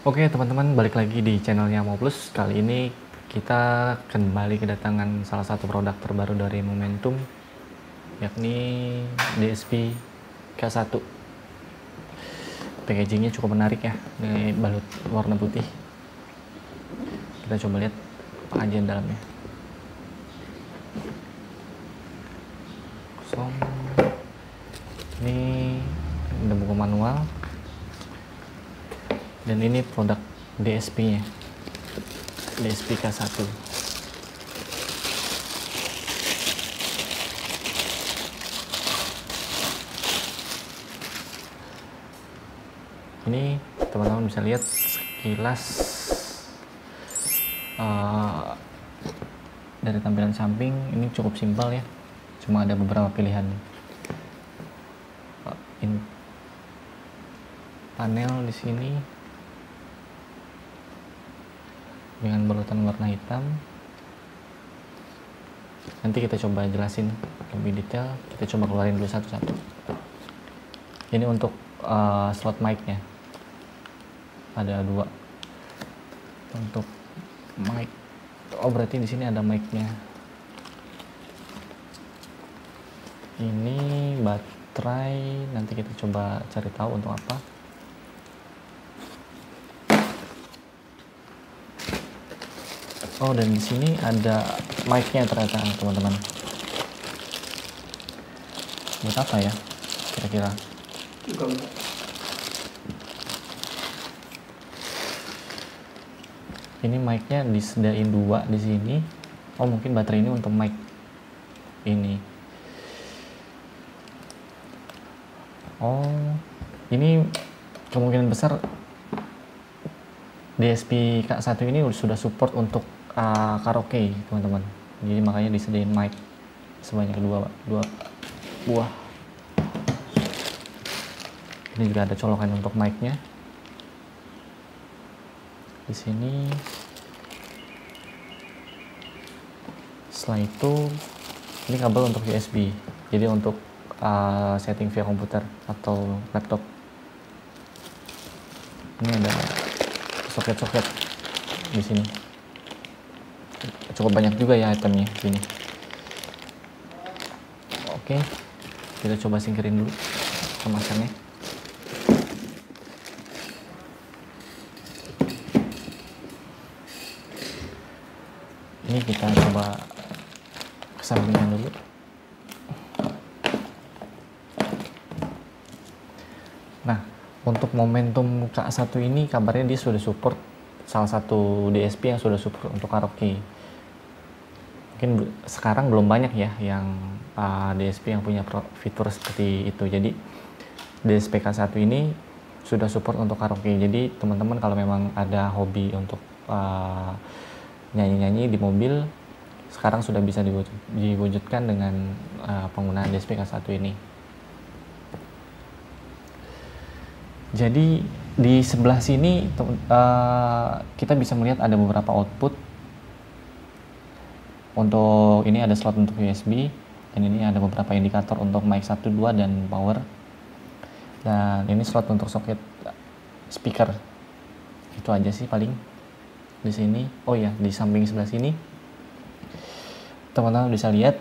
Oke teman-teman, balik lagi di channelnya Moplus. Kali ini kita kembali kedatangan salah satu produk terbaru dari Momentum, yakni DSP K1. Packagingnya cukup menarik ya, ini balut warna putih. Kita coba lihat apa aja di dalamnya. Kosong. Ini ada buku manual. Dan ini produk DSP-nya, DSP K1. Ini teman-teman bisa lihat sekilas dari tampilan samping. Ini cukup simpel ya, cuma ada beberapa pilihan panel di sini dengan balutan warna hitam. Nanti kita coba jelasin lebih detail. Kita coba keluarin dulu satu-satu. Ini untuk slot mic-nya ada dua untuk mic. Oh, berarti di sini ada mic-nya. Ini baterai, nanti kita coba cari tahu untuk apa. Oh, dan di sini ada mic-nya ternyata teman-teman. Buat apa ya kira-kira? Ini mic-nya disediain dua di sini. Oh, mungkin baterai ini untuk mic ini. Oh, ini kemungkinan besar DSP K1 ini sudah support untuk karaoke, teman-teman. Jadi makanya disediain mic sebanyak dua buah. Ini juga ada colokan untuk mic-nya. Di sini. Setelah itu, ini kabel untuk USB. Jadi untuk setting via komputer atau laptop. Ini ada soket-soket di sini. Cukup banyak juga ya itemnya sini. Oke, kita coba singkirin dulu kemasannya. Ini kita coba kesampingan dulu. Nah, untuk Momentum K1 ini kabarnya dia sudah support salah satu DSP yang sudah support untuk karaoke. Mungkin sekarang belum banyak ya yang DSP yang punya fitur seperti itu. Jadi DSP K1 ini sudah support untuk karaoke. Jadi teman-teman kalau memang ada hobi untuk nyanyi-nyanyi di mobil, sekarang sudah bisa diwujudkan dengan penggunaan DSP K1 ini. Jadi di sebelah sini kita bisa melihat ada beberapa output. Untuk ini ada slot untuk USB, dan ini ada beberapa indikator untuk mic 1, 2 dan power. Dan ini slot untuk soket speaker. Itu aja sih paling di sini. Oh ya, di samping sebelah sini teman-teman bisa lihat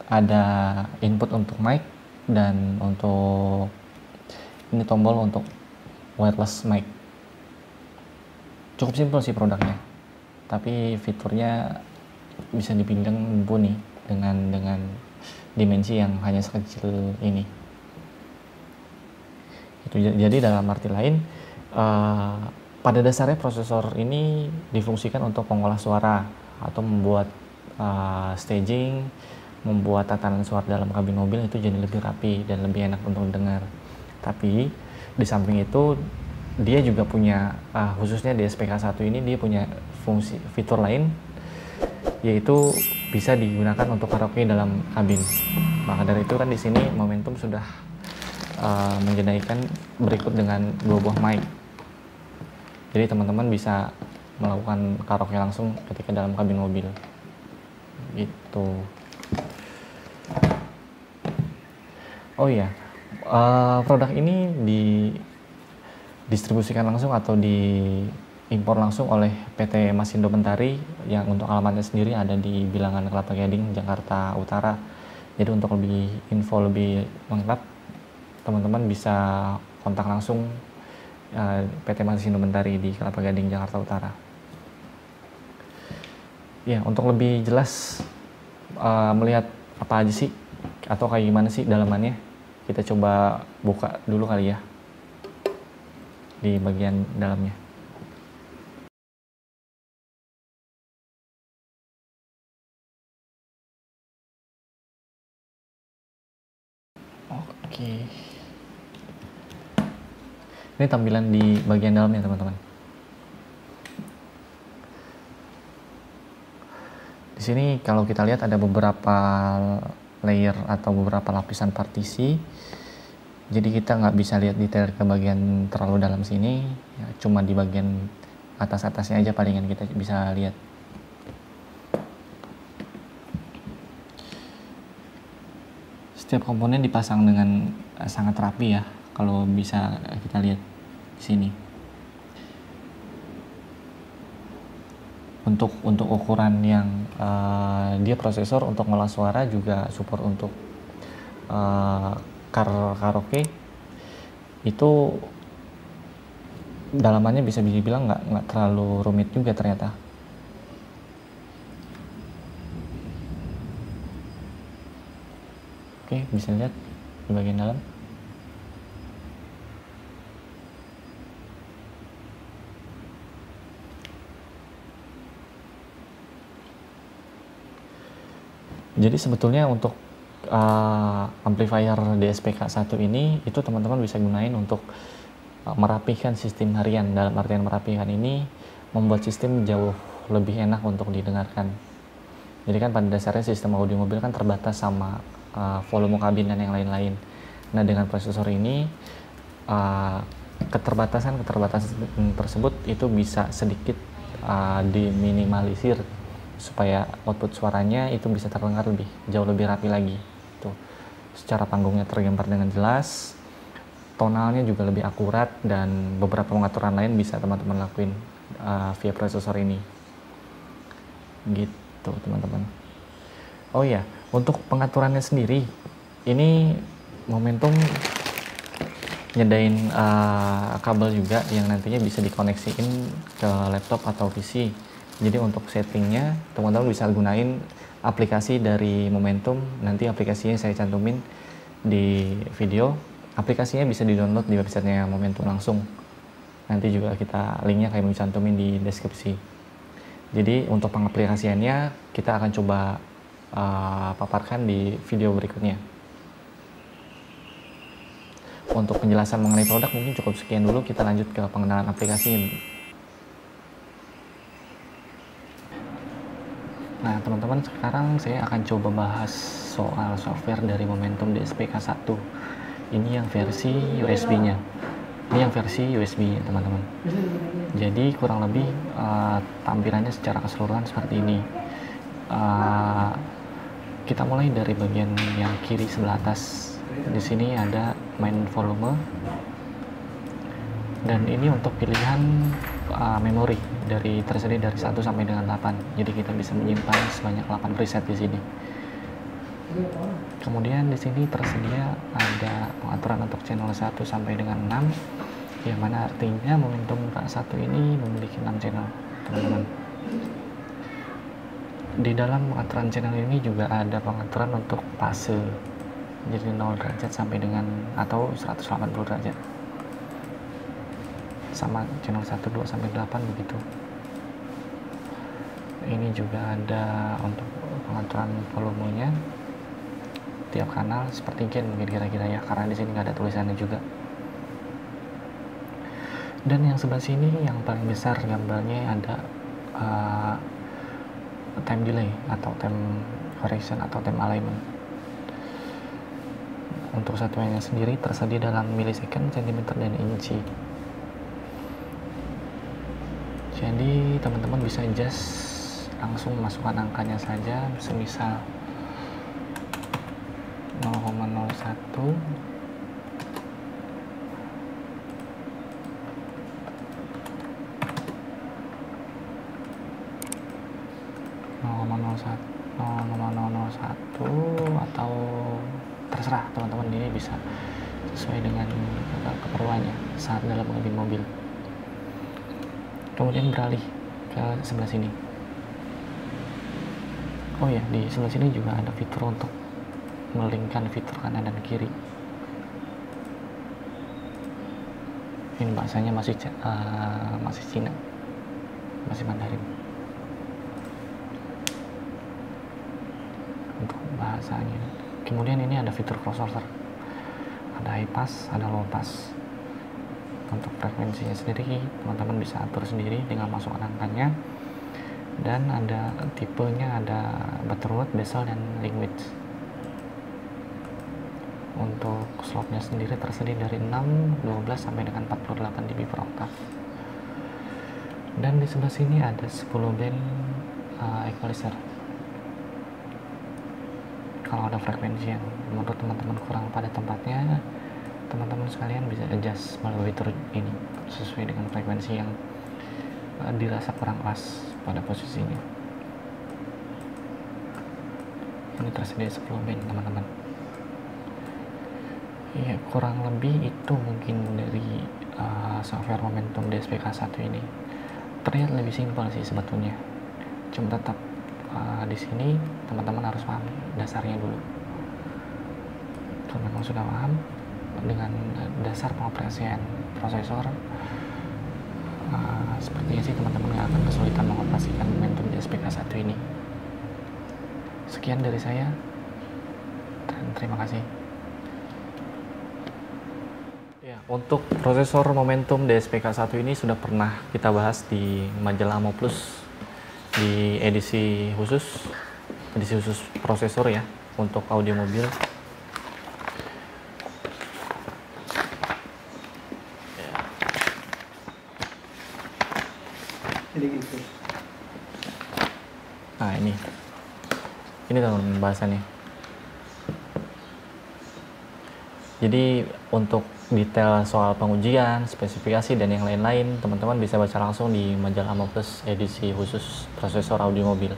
ada input untuk mic dan untuk ini tombol untuk wireless mic. Cukup simpel sih produknya, tapi fiturnya bisa dipinggang mumpuni dengan dimensi yang hanya sekecil ini. Itu jadi dalam arti lain, pada dasarnya prosesor ini difungsikan untuk pengolah suara atau membuat staging, membuat tatanan suara dalam kabin mobil itu jadi lebih rapi dan lebih enak untuk didengar. Tapi di samping itu dia juga punya khususnya di SPK1 ini dia punya fungsi fitur lain, yaitu bisa digunakan untuk karaoke dalam kabin. Maka dari itu kan di sini Momentum sudah menyediakan berikut dengan dua buah mic. Jadi teman-teman bisa melakukan karaoke langsung ketika dalam kabin mobil. Gitu. Oh iya, produk ini didistribusikan langsung atau diimpor langsung oleh PT Masindo Mentari yang untuk alamatnya sendiri ada di Bilangan Kelapa Gading, Jakarta Utara. Jadi untuk lebih info lebih lengkap, teman-teman bisa kontak langsung PT Masindo Mentari di Kelapa Gading, Jakarta Utara. Ya, untuk lebih jelas melihat apa aja sih atau kayak gimana sih dalamannya, kita coba buka dulu kali ya di bagian dalamnya. Oke. Ini tampilan di bagian dalamnya, teman-teman. Di sini kalau kita lihat ada beberapa layer atau beberapa lapisan partisi. Jadi kita nggak bisa lihat detail ke bagian terlalu dalam sini, ya, cuma di bagian atas-atasnya aja palingan kita bisa lihat. Setiap komponen dipasang dengan sangat rapi ya, kalau bisa kita lihat di sini. Untuk ukuran yang dia prosesor untuk ngolah suara juga support untuk karaoke, itu dalamannya bisa dibilang nggak terlalu rumit juga ternyata. Oke, bisa lihat di bagian dalam. Jadi sebetulnya untuk amplifier DSPK1 ini itu teman-teman bisa gunain untuk merapikan sistem harian. Dalam artian merapikan ini membuat sistem jauh lebih enak untuk didengarkan. Jadi kan pada dasarnya sistem audio mobil kan terbatas sama volume kabin dan yang lain-lain. Nah, dengan prosesor ini keterbatasan tersebut itu bisa sedikit diminimalisir supaya output suaranya itu bisa terdengar jauh lebih rapi lagi. Tuh, secara panggungnya tergambar dengan jelas, tonalnya juga lebih akurat, dan beberapa pengaturan lain bisa teman-teman lakuin via prosesor ini. Gitu, teman-teman. Oh ya, untuk pengaturannya sendiri, ini Momentum nyedain kabel juga yang nantinya bisa dikoneksiin ke laptop atau PC. Jadi untuk settingnya teman-teman bisa gunain aplikasi dari Momentum. Nanti aplikasinya saya cantumin di video. Aplikasinya bisa di-download di websitenya Momentum langsung. Nanti juga kita linknya kayak cantumin di deskripsi. Jadi untuk pengaplikasiannya kita akan coba paparkan di video berikutnya. Untuk penjelasan mengenai produk mungkin cukup sekian dulu. Kita lanjut ke pengenalan aplikasi. Nah, teman-teman, sekarang saya akan coba bahas soal software dari Momentum DSPK1. Ini yang versi USB-nya. Ini yang versi USB-nya, teman-teman. Jadi kurang lebih tampilannya secara keseluruhan seperti ini. Kita mulai dari bagian yang kiri sebelah atas. Di sini ada main volume, dan ini untuk pilihan memori tersedia dari 1 sampai dengan 8. Jadi kita bisa menyimpan sebanyak 8 preset di sini. Kemudian di sini tersedia ada pengaturan untuk channel 1 sampai dengan 6, yang mana artinya Momentum K1 ini memiliki 6 channel, teman-teman. Di dalam pengaturan channel ini juga ada pengaturan untuk fase, jadi 0 derajat sampai dengan atau 180 derajat. Sama channel 1, 2 sampai 8 begitu. Ini juga ada untuk pengaturan volumenya tiap kanal seperti mungkin kira-kira ya, karena di sini nggak ada tulisannya juga. Dan yang sebelah sini yang paling besar gambarnya ada time delay atau time variation atau time alignment. Untuk satuannya sendiri tersedia dalam millisecond, centimeter, dan inci. Jadi teman-teman bisa just langsung masukkan angkanya saja, semisal 0,01, atau terserah teman-teman, ini bisa sesuai dengan keperluannya saat dalam mengemudi mobil. Kemudian beralih ke sebelah sini. Oh ya, di sebelah sini juga ada fitur untuk melingkan fitur kanan dan kiri. Ini bahasanya masih Cina, masih Mandarin. Untuk bahasanya. Kemudian ini ada fitur crossover, ada high pass, ada low pass. Untuk frekuensinya sendiri teman-teman bisa atur sendiri dengan masukkan angkanya, dan ada tipenya, ada butterworth, bezel, dan language. Untuk slope-nya sendiri tersedia dari 6, 12 sampai dengan 48 dB per oktav. Dan di sebelah sini ada 10 band equalizer. Kalau ada frekuensi yang menurut teman-teman kurang pada tempatnya, teman-teman sekalian bisa adjust melalui fitur ini sesuai dengan frekuensi yang dirasa kurang pas pada posisinya. Ini tersedia 10 band teman-teman. Ya, kurang lebih itu mungkin dari software Momentum DSPK1 ini. Terlihat lebih simpel sih sebetulnya, cuma tetap di sini teman-teman harus paham dasarnya dulu. Kalau memang sudah paham dengan dasar pengoperasian prosesor, sepertinya sih teman-teman nggak akan kesulitan mengoperasikan Momentum DSPK1 ini. Sekian dari saya, dan terima kasih. Ya, untuk prosesor Momentum DSPK1 ini sudah pernah kita bahas di majalah Amo Plus di edisi khusus prosesor ya, untuk audio mobil. Nah, ini teman-teman bahasannya. Jadi untuk detail soal pengujian, spesifikasi, dan yang lain-lain, teman-teman bisa baca langsung di majalah Amo Plus edisi khusus prosesor audio mobil.